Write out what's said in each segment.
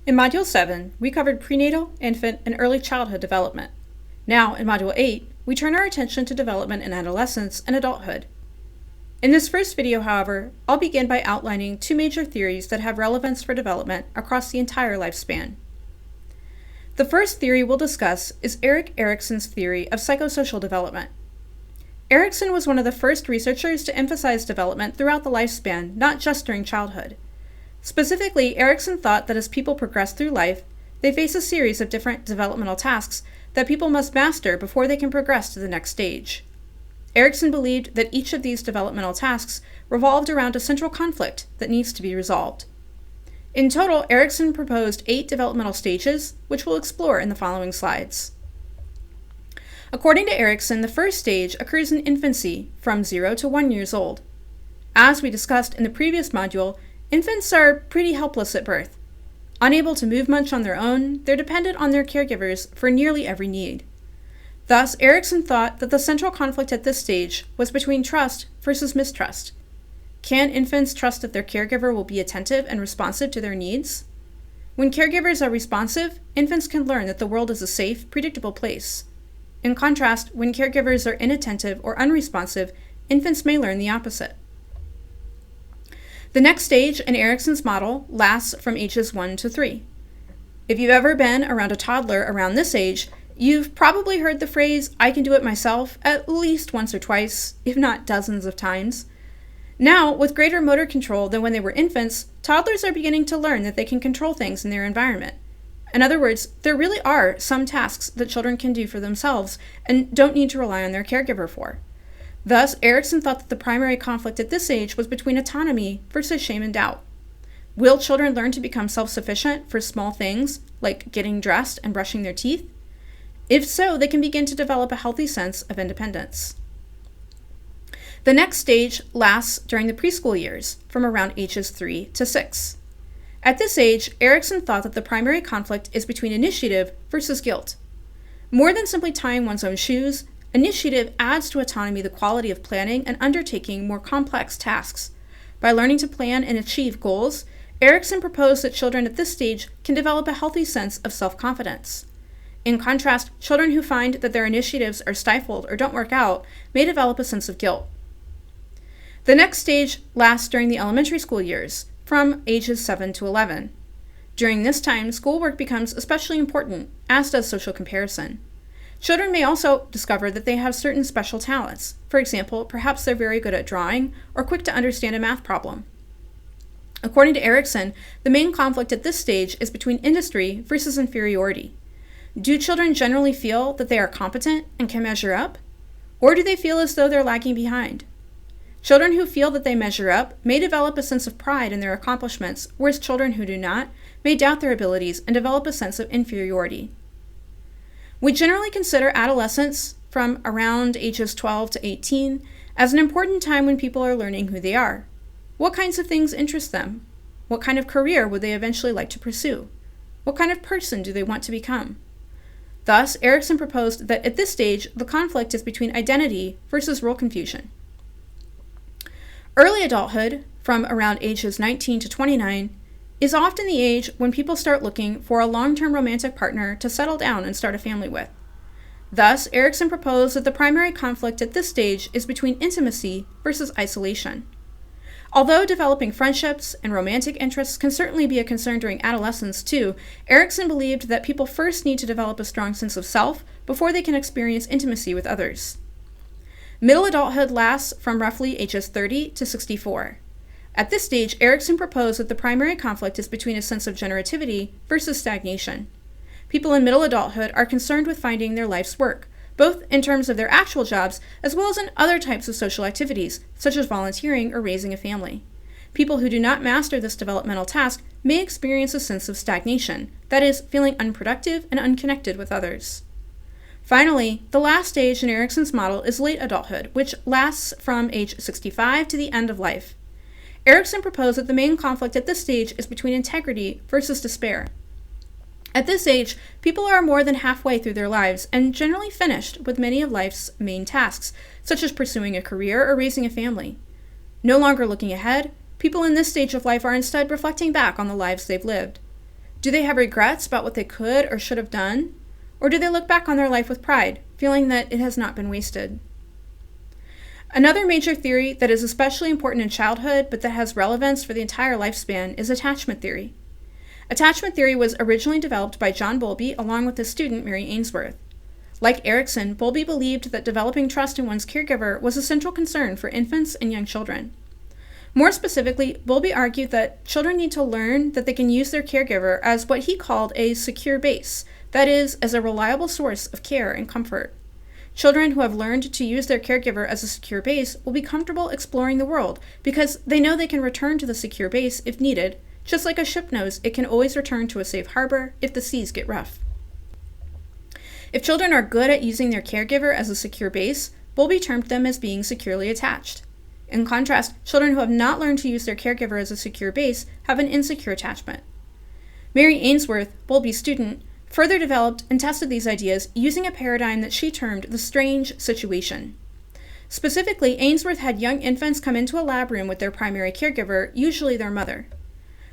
In Module 7, we covered prenatal, infant, and early childhood development. Now, in Module 8, we turn our attention to development in adolescence and adulthood. In this first video, however, I'll begin by outlining two major theories that have relevance for development across the entire lifespan. The first theory we'll discuss is Erik Erikson's theory of psychosocial development. Erikson was one of the first researchers to emphasize development throughout the lifespan, not just during childhood. Specifically, Erikson thought that as people progress through life, they face a series of different developmental tasks that people must master before they can progress to the next stage. Erikson believed that each of these developmental tasks revolved around a central conflict that needs to be resolved. In total, Erikson proposed 8 developmental stages, which we'll explore in the following slides. According to Erikson, the first stage occurs in infancy from 0 to 1 years old. As we discussed in the previous module, infants are pretty helpless at birth. Unable to move much on their own, they're dependent on their caregivers for nearly every need. Thus, Erikson thought that the central conflict at this stage was between trust versus mistrust. Can infants trust that their caregiver will be attentive and responsive to their needs? When caregivers are responsive, infants can learn that the world is a safe, predictable place. In contrast, when caregivers are inattentive or unresponsive, infants may learn the opposite. The next stage in Erikson's model lasts from ages 1 to 3. If you've ever been around a toddler around this age, you've probably heard the phrase, "I can do it myself," at least once or twice, if not dozens of times. Now, with greater motor control than when they were infants, toddlers are beginning to learn that they can control things in their environment. In other words, there really are some tasks that children can do for themselves and don't need to rely on their caregiver for. Thus, Erikson thought that the primary conflict at this age was between autonomy versus shame and doubt. Will children learn to become self-sufficient for small things, like getting dressed and brushing their teeth? If so, they can begin to develop a healthy sense of independence. The next stage lasts during the preschool years, from around ages 3 to 6. At this age, Erikson thought that the primary conflict is between initiative versus guilt. More than simply tying one's own shoes, initiative adds to autonomy the quality of planning and undertaking more complex tasks. By learning to plan and achieve goals, Erikson proposed that children at this stage can develop a healthy sense of self-confidence. In contrast, children who find that their initiatives are stifled or don't work out may develop a sense of guilt. The next stage lasts during the elementary school years, from ages 7 to 11. During this time, schoolwork becomes especially important, as does social comparison. Children may also discover that they have certain special talents. For example, perhaps they're very good at drawing or quick to understand a math problem. According to Erikson, the main conflict at this stage is between industry versus inferiority. Do children generally feel that they are competent and can measure up? Or do they feel as though they're lagging behind? Children who feel that they measure up may develop a sense of pride in their accomplishments, whereas children who do not may doubt their abilities and develop a sense of inferiority. We generally consider adolescence, from around ages 12 to 18, as an important time when people are learning who they are. What kinds of things interest them? What kind of career would they eventually like to pursue? What kind of person do they want to become? Thus, Erikson proposed that at this stage, the conflict is between identity versus role confusion. Early adulthood, from around ages 19 to 29, is often the age when people start looking for a long-term romantic partner to settle down and start a family with. Thus, Erikson proposed that the primary conflict at this stage is between intimacy versus isolation. Although developing friendships and romantic interests can certainly be a concern during adolescence too, Erikson believed that people first need to develop a strong sense of self before they can experience intimacy with others. Middle adulthood lasts from roughly ages 30 to 64. At this stage, Erikson proposed that the primary conflict is between a sense of generativity versus stagnation. People in middle adulthood are concerned with finding their life's work, both in terms of their actual jobs as well as in other types of social activities, such as volunteering or raising a family. People who do not master this developmental task may experience a sense of stagnation, that is, feeling unproductive and unconnected with others. Finally, the last stage in Erikson's model is late adulthood, which lasts from age 65 to the end of life. Erikson proposed that the main conflict at this stage is between integrity versus despair. At this age, people are more than halfway through their lives and generally finished with many of life's main tasks, such as pursuing a career or raising a family. No longer looking ahead, people in this stage of life are instead reflecting back on the lives they've lived. Do they have regrets about what they could or should have done? Or do they look back on their life with pride, feeling that it has not been wasted? Another major theory that is especially important in childhood, but that has relevance for the entire lifespan, is attachment theory. Attachment theory was originally developed by John Bowlby along with his student Mary Ainsworth. Like Erikson, Bowlby believed that developing trust in one's caregiver was a central concern for infants and young children. More specifically, Bowlby argued that children need to learn that they can use their caregiver as what he called a secure base, that is, as a reliable source of care and comfort. Children who have learned to use their caregiver as a secure base will be comfortable exploring the world because they know they can return to the secure base if needed, just like a ship knows it can always return to a safe harbor if the seas get rough. If children are good at using their caregiver as a secure base, Bowlby termed them as being securely attached. In contrast, children who have not learned to use their caregiver as a secure base have an insecure attachment. Mary Ainsworth, Bowlby's student, further developed and tested these ideas using a paradigm that she termed the strange situation. Specifically, Ainsworth had young infants come into a lab room with their primary caregiver, usually their mother.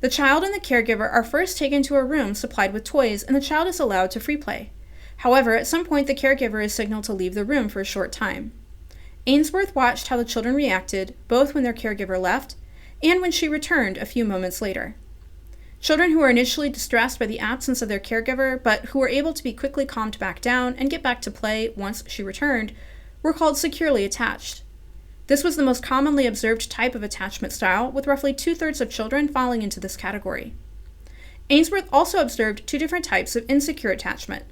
The child and the caregiver are first taken to a room supplied with toys, and the child is allowed to free play. However, at some point the caregiver is signaled to leave the room for a short time. Ainsworth watched how the children reacted, both when their caregiver left and when she returned a few moments later. Children who were initially distressed by the absence of their caregiver, but who were able to be quickly calmed back down and get back to play once she returned, were called securely attached. This was the most commonly observed type of attachment style, with roughly 2/3 of children falling into this category. Ainsworth also observed two different types of insecure attachment.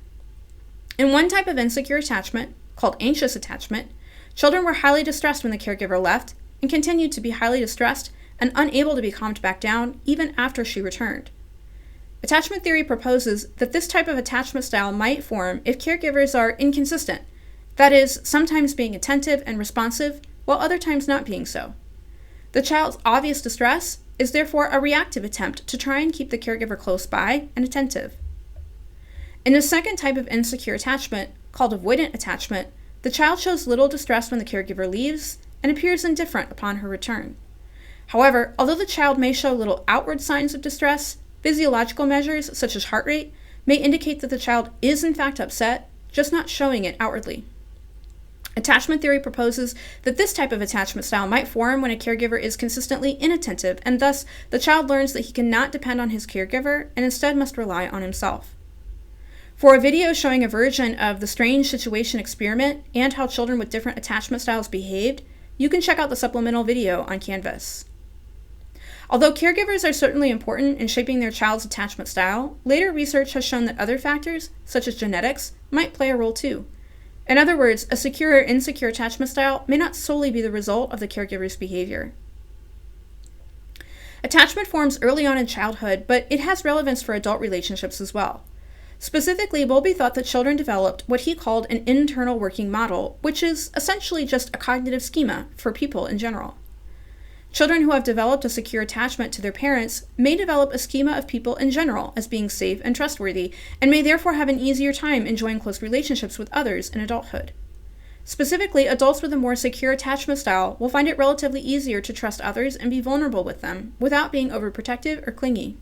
In one type of insecure attachment, called anxious attachment, children were highly distressed when the caregiver left and continued to be highly distressed and unable to be calmed back down even after she returned. Attachment theory proposes that this type of attachment style might form if caregivers are inconsistent, that is, sometimes being attentive and responsive while other times not being so. The child's obvious distress is therefore a reactive attempt to try and keep the caregiver close by and attentive. In the second type of insecure attachment, called avoidant attachment, the child shows little distress when the caregiver leaves and appears indifferent upon her return. However, although the child may show little outward signs of distress, physiological measures such as heart rate may indicate that the child is in fact upset, just not showing it outwardly. Attachment theory proposes that this type of attachment style might form when a caregiver is consistently inattentive, and thus the child learns that he cannot depend on his caregiver and instead must rely on himself. For a video showing a version of the strange situation experiment and how children with different attachment styles behaved, you can check out the supplemental video on Canvas. Although caregivers are certainly important in shaping their child's attachment style, later research has shown that other factors, such as genetics, might play a role too. In other words, a secure or insecure attachment style may not solely be the result of the caregiver's behavior. Attachment forms early on in childhood, but it has relevance for adult relationships as well. Specifically, Bowlby thought that children developed what he called an internal working model, which is essentially just a cognitive schema for people in general. Children who have developed a secure attachment to their parents may develop a schema of people in general as being safe and trustworthy, and may therefore have an easier time enjoying close relationships with others in adulthood. Specifically, adults with a more secure attachment style will find it relatively easier to trust others and be vulnerable with them without being overprotective or clingy.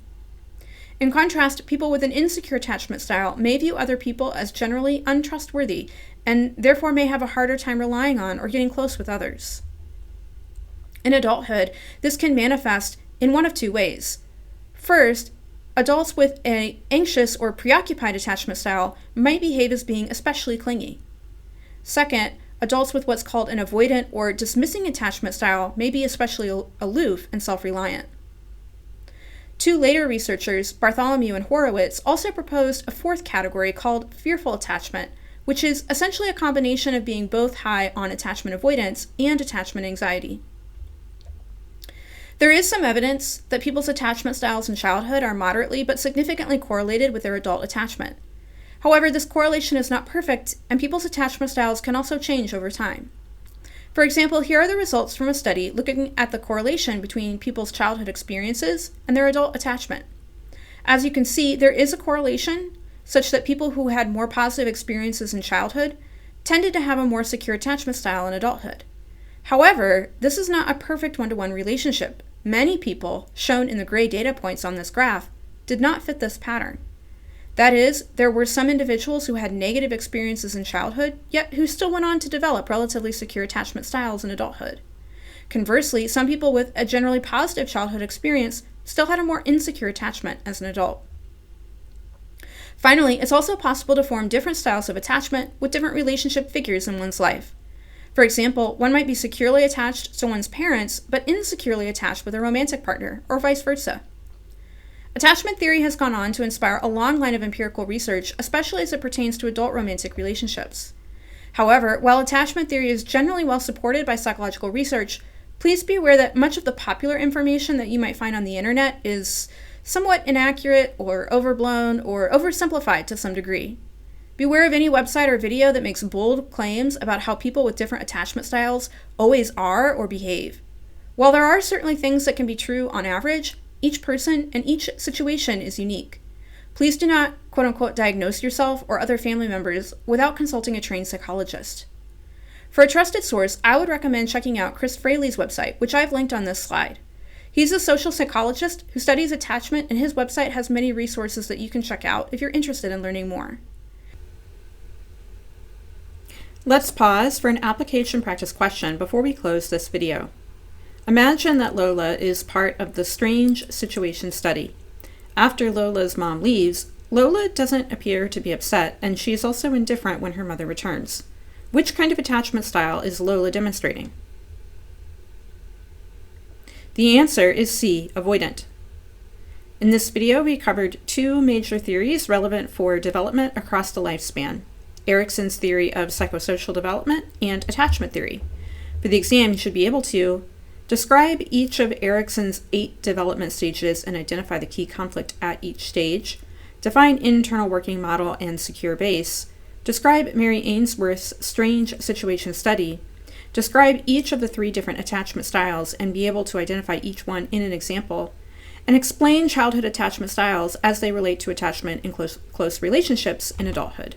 In contrast, people with an insecure attachment style may view other people as generally untrustworthy and therefore may have a harder time relying on or getting close with others. In adulthood, this can manifest in one of two ways. First, adults with an anxious or preoccupied attachment style might behave as being especially clingy. Second, adults with what's called an avoidant or dismissing attachment style may be especially aloof and self-reliant. Two later researchers, Bartholomew and Horowitz, also proposed a fourth category called fearful attachment, which is essentially a combination of being both high on attachment avoidance and attachment anxiety. There is some evidence that people's attachment styles in childhood are moderately but significantly correlated with their adult attachment. However, this correlation is not perfect, and people's attachment styles can also change over time. For example, here are the results from a study looking at the correlation between people's childhood experiences and their adult attachment. As you can see, there is a correlation such that people who had more positive experiences in childhood tended to have a more secure attachment style in adulthood. However, this is not a perfect one-to-one relationship. Many people, shown in the gray data points on this graph, did not fit this pattern. That is, there were some individuals who had negative experiences in childhood, yet who still went on to develop relatively secure attachment styles in adulthood. Conversely, some people with a generally positive childhood experience still had a more insecure attachment as an adult. Finally, it's also possible to form different styles of attachment with different relationship figures in one's life. For example, one might be securely attached to one's parents, but insecurely attached with a romantic partner, or vice versa. Attachment theory has gone on to inspire a long line of empirical research, especially as it pertains to adult romantic relationships. However, while attachment theory is generally well supported by psychological research, please be aware that much of the popular information that you might find on the internet is somewhat inaccurate or overblown or oversimplified to some degree. Beware of any website or video that makes bold claims about how people with different attachment styles always are or behave. While there are certainly things that can be true on average, each person and each situation is unique. Please do not, quote-unquote, diagnose yourself or other family members without consulting a trained psychologist. For a trusted source, I would recommend checking out Chris Fraley's website, which I've linked on this slide. He's a social psychologist who studies attachment, and his website has many resources that you can check out if you're interested in learning more. Let's pause for an application practice question before we close this video. Imagine that Lola is part of the strange situation study. After Lola's mom leaves, Lola doesn't appear to be upset, and she is also indifferent when her mother returns. Which kind of attachment style is Lola demonstrating? The answer is C, avoidant. In this video, we covered two major theories relevant for development across the lifespan: Erikson's theory of psychosocial development and attachment theory. For the exam, you should be able to describe each of Erikson's 8 development stages and identify the key conflict at each stage, define internal working model and secure base, describe Mary Ainsworth's strange situation study, describe each of the 3 different attachment styles and be able to identify each one in an example, and explain childhood attachment styles as they relate to attachment in close relationships in adulthood.